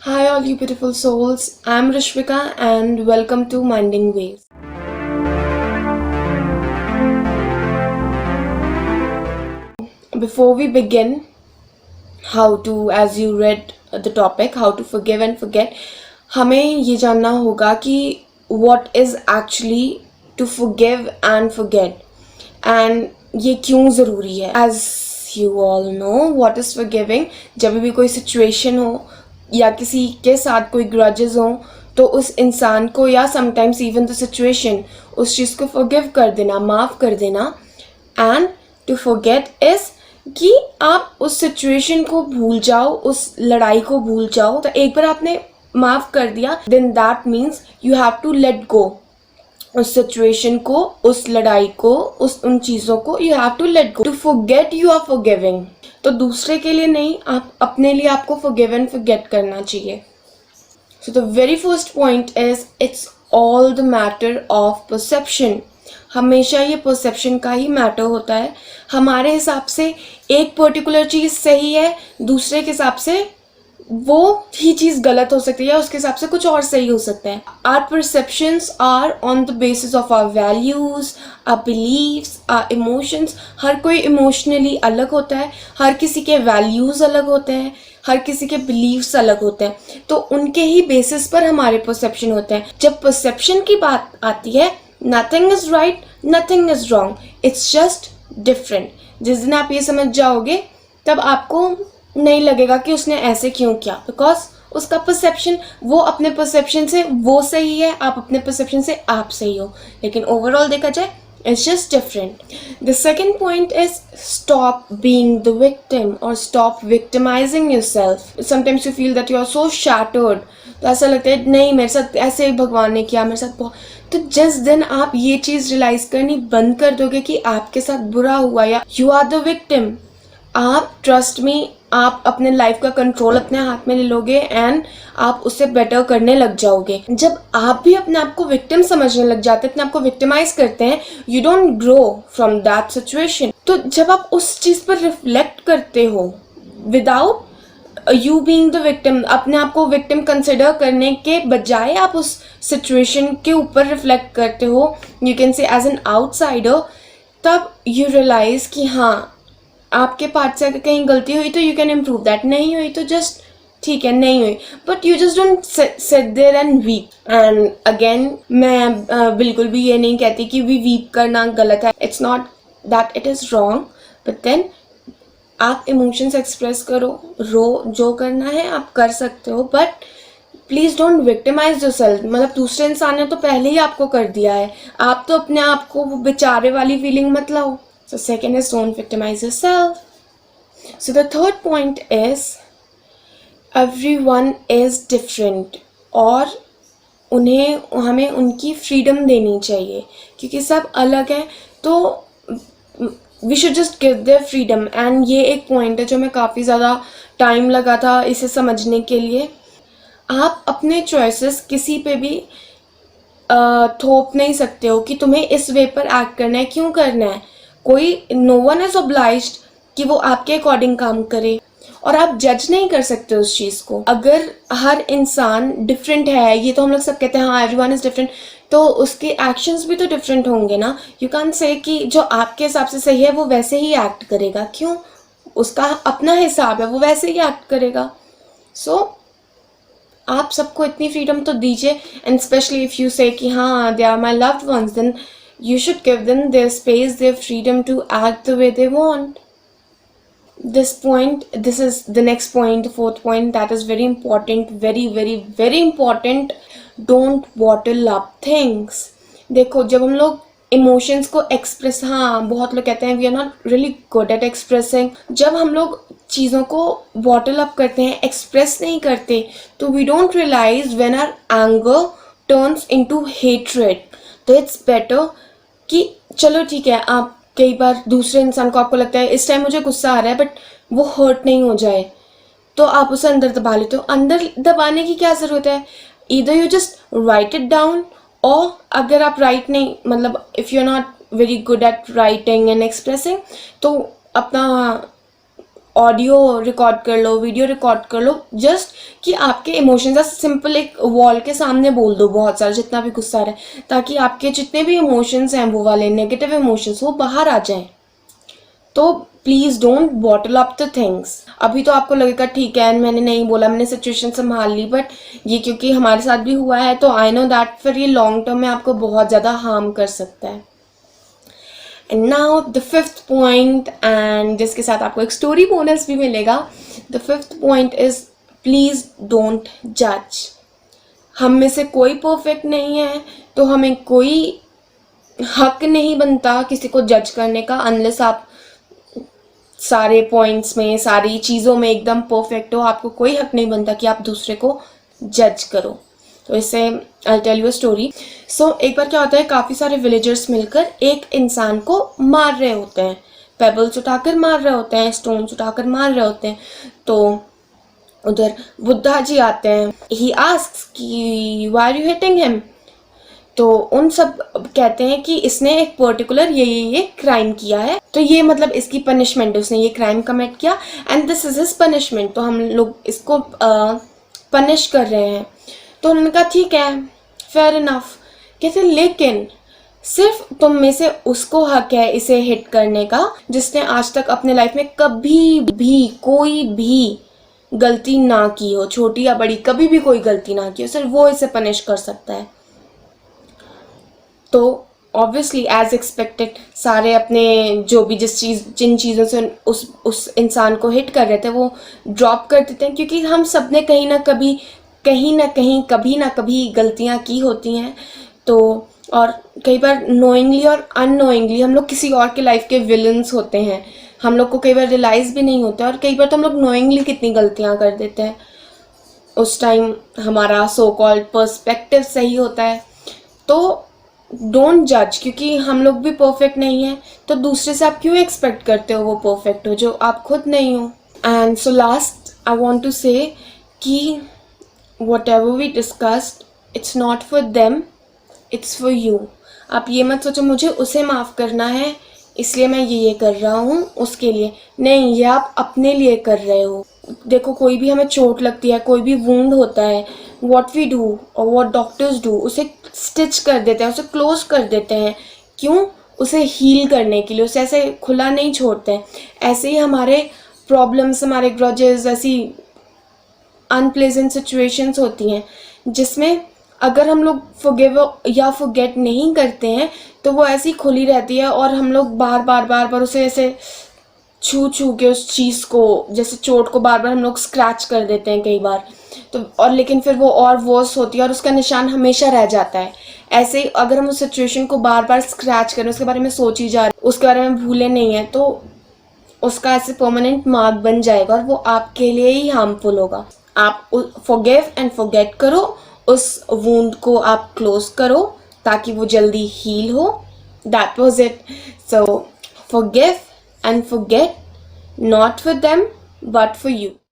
Hi, all you beautiful souls. I'm Rishvika, and welcome to Minding Ways. Before we begin, as you read the topic, how to forgive and forget, हमें ये जानना होगा कि what is actually to forgive and forget, and ये क्यों ज़रूरी है. As you all know, what is forgiving? जब भी कोई situation हो या किसी के साथ कोई grudges हो, तो उस इंसान को या समटाइम्स इवन द सिचुएशन उस चीज़ को forgive कर देना, माफ़ कर देना. एंड टू forget इज कि आप उस सिचुएशन को भूल जाओ, उस लड़ाई को भूल जाओ. तो एक बार आपने माफ़ कर दिया, then that means you have to let go. उस सिचुएशन को, उस लड़ाई को, उन चीज़ों को you have to let go. To forget you are forgiving. तो दूसरे के लिए नहीं, आप अपने लिए आपको forgive and forget करना चाहिए. So the very first point is it's all the matter of perception. हमेशा ये परसेप्शन का ही मैटर होता है. हमारे हिसाब से एक पर्टिकुलर चीज़ सही है, दूसरे के हिसाब से वो ही चीज़ गलत हो सकती है, उसके हिसाब से कुछ और सही हो सकता है. Our perceptions are on the basis of our values, our beliefs, our emotions. हर कोई इमोशनली अलग होता है, हर किसी के वैल्यूज़ अलग होते हैं, हर किसी के बिलीव्स अलग होते हैं. तो उनके ही बेसिस पर हमारे परसेप्शन होते हैं. जब परसेप्शन की बात आती है, nothing is right, nothing is wrong, it's just different. जिस दिन आप ये समझ जाओगे तब आपको नहीं लगेगा कि उसने ऐसे क्यों किया, बिकॉज उसका परसेप्शन, वो अपने परसेप्शन से वो सही है, आप अपने परसेप्शन से आप सही हो. लेकिन ओवरऑल देखा जाए, it's just different. The second point is stop being the victim or stop victimizing yourself. Sometimes you feel that you are so shattered. तो ऐसा लगता है नहीं, मेरे साथ ऐसे ही भगवान ने किया, मेरे साथ बहुत. तो जिस दिन आप ये चीज़ रियलाइज करनी बंद कर दोगे कि आपके साथ बुरा हुआ या यू आर द विक्टिम, आप ट्रस्ट मी, आप अपने लाइफ का कंट्रोल अपने हाथ में ले लोगे एंड आप उससे बेटर करने लग जाओगे. जब आप भी अपने आप को विक्टिम समझने लग जाते हैं, अपने आप को विक्टिमाइज करते हैं, you don't grow from that situation. तो जब आप उस चीज़ पर रिफ्लेक्ट करते हो without you being the victim, अपने आप को विक्टिम कंसिडर करने के बजाय आप उस सिचुएशन के ऊपर रिफ्लेक्ट करते हो, you can say as an outsider, तब यू रियलाइज कि हाँ, आपके पार्ट से अगर कहीं गलती हुई तो यू कैन इम्प्रूव दैट, नहीं हुई तो जस्ट ठीक है, नहीं हुई, but you just don't sit there and weep. And again मैं बिल्कुल भी ये नहीं कहती कि वीप करना गलत है. It's not that it is wrong, but then आप इमोशंस एक्सप्रेस करो, रो, जो करना है आप कर सकते हो, but please don't victimise yourself. मतलब दूसरे इंसान ने तो पहले ही आपको कर दिया है, आप तो अपने आप को वो बेचारे वाली फीलिंग मत लाओ. So second is don't victimize yourself. So the third point is everyone is different और हमें उनकी फ्रीडम देनी चाहिए क्योंकि सब अलग हैं. तो we should just give their freedom. and ये एक पॉइंट है जो मैं काफ़ी ज़्यादा टाइम लगा था इसे समझने के लिए. आप अपने चॉइसेस किसी पे भी थोप नहीं सकते हो कि तुम्हें इस वे पर एक्ट करना है, क्यों करना है. कोई नो वन इज ऑब्लाइज्ड कि वो आपके अकॉर्डिंग काम करे, और आप जज नहीं कर सकते उस चीज़ को. अगर हर इंसान डिफरेंट है, ये तो हम लोग सब कहते हैं हाँ एवरीवन इज़ डिफरेंट, तो उसके एक्शंस भी तो डिफरेंट होंगे ना. यू कैन से कि जो आपके हिसाब से सही है वो वैसे ही एक्ट करेगा, क्यों, उसका अपना हिसाब है, वो वैसे ही एक्ट करेगा. सो आप सबको इतनी फ्रीडम तो दीजिए. And specially if you say कि हाँ they are my loved ones, then you should give them their space, their freedom to act the way they want. This is the next point, the fourth point, that is very important, very very very important. Don't bottle up things. देखो, जब हम लोग emotions को express, हाँ बहुत लोग कहते हैं we are not really good at expressing. जब हम लोग चीज़ों को बॉटल अप करते हैं, एक्सप्रेस नहीं करते, तो we don't realise when our anger turns into hatred. तो इट्स बेटर कि चलो ठीक है, आप कई बार दूसरे इंसान को आपको लगता है इस टाइम मुझे गुस्सा आ रहा है, बट वो हर्ट नहीं हो जाए, तो आप उसे अंदर दबा लेते हो. अंदर दबाने की क्या ज़रूरत है. Either you just write it down, और अगर आप राइट नहीं, मतलब if you are not very good at writing and expressing, तो अपना ऑडियो रिकॉर्ड कर लो, वीडियो रिकॉर्ड कर लो, जस्ट कि आपके इमोशंस का सिंपल एक वॉल के सामने बोल दो बहुत सारा, जितना भी गुस्सा है, ताकि आपके जितने भी इमोशंस हैं वो वाले नेगेटिव इमोशंस वो बाहर आ जाएं। तो please don't bottle up the things. अभी तो आपको लगेगा ठीक है मैंने नहीं बोला, मैंने सिचुएशन संभाल ली, बट ये क्योंकि हमारे साथ भी हुआ है तो आई नो दैट फिर ये लॉन्ग टर्म में आपको बहुत ज़्यादा हार्म कर सकता है। And now the fifth point, and जिसके साथ आपको एक स्टोरी बोनस भी मिलेगा। The fifth point is please don't जज। हम में से कोई परफेक्ट नहीं है, तो हमें कोई हक नहीं बनता किसी को जज करने का, अनलेस आप सारे पॉइंट्स में, सारी चीज़ों में एकदम परफेक्ट हो। आपको कोई हक नहीं बनता कि आप दूसरे को जज करो। तो इससे I tell you a story. So एक बार क्या होता है, काफ़ी सारे विलेजर्स मिलकर एक इंसान को मार रहे होते हैं, पेबल्स उठाकर मार रहे होते हैं, स्टोन्स उठाकर मार रहे होते हैं। तो उधर बुद्धा जी आते हैं। ही आस्क्स कि why are you hitting him. तो उन सब कहते हैं कि इसने एक पर्टिकुलर ये क्राइम किया है, तो ये मतलब इसकी पनिशमेंट है, उसने ये क्राइम कमिट किया and this is his punishment, तो हम लोग इसको पनिश कर रहे हैं। तो उन्होंने कहा ठीक है, फेयर इनफ। कहते लेकिन सिर्फ तुम में से उसको हक है इसे हिट करने का जिसने आज तक अपने लाइफ में कभी भी कोई भी गलती ना की हो, छोटी या बड़ी, कभी भी कोई गलती ना की हो, सिर्फ वो इसे पनिश कर सकता है। तो ऑब्वियसली एज एक्सपेक्टेड सारे अपने जो भी जिन चीज़ों से उस इंसान को हिट कर रहे थे वो ड्रॉप कर देते हैं, क्योंकि हम सब ने कहीं ना कहीं कभी ना कभी गलतियाँ की होती हैं। तो और कई बार नोइंगली और अननोइंगली हम लोग किसी और के लाइफ के विलन्स होते हैं, हम लोग को कई बार रियलाइज़ भी नहीं होता, और कई बार तो हम लोग नोइंगली कितनी गलतियाँ कर देते हैं। उस टाइम हमारा सो कॉल्ड पर्सपेक्टिव सही होता है। तो डोंट जज, क्योंकि हम लोग भी परफेक्ट नहीं है, तो दूसरे से आप क्यों एक्सपेक्ट करते हो वो परफेक्ट हो जो आप खुद नहीं हो। And so last I want to say कि whatever we discussed, it's not for them, it's for you. आप ये मत सोचो मुझे उसे माफ़ करना है इसलिए मैं ये कर रहा हूँ उसके लिए, नहीं, ये आप अपने लिए कर रहे हो। देखो कोई भी हमें चोट लगती है, कोई भी वुंड होता है, व्हाट वी डू और व्हाट डॉक्टर्स डू, उसे स्टिच कर देते हैं, उसे क्लोज कर देते हैं। क्यों? उसे हील करने के लिए, उसे ऐसे खुला नहीं छोड़ते हैं। ऐसे ही हमारे प्रॉब्लम्स, हमारे ग्रजेस, ऐसी अनप्लेजेंट सिचुएशंस होती हैं जिसमें अगर हम लोग फॉरगिव या फॉरगेट नहीं करते हैं तो वो ऐसी खुली रहती है, और हम लोग बार बार उसे ऐसे छू के उस चीज़ को, जैसे चोट को बार बार हम लोग स्क्रैच कर देते हैं कई बार, तो और लेकिन फिर वो और वर्स होती है और उसका निशान हमेशा रह जाता है। ऐसे ही अगर हम उस सिचुएशन को बार बार स्क्रैच करें, उसके बारे में सोच ही जा रहे, उसके बारे में भूले नहीं हैं, तो उसका ऐसे परमानेंट मार्क बन जाएगा और वो आपके लिए ही हार्मफुल होगा। आप फॉरगिव एंड फॉरगेट करो, उस वुंड को आप क्लोज करो ताकि वो जल्दी हील हो। That was it. So forgive and forget, not for them but for you.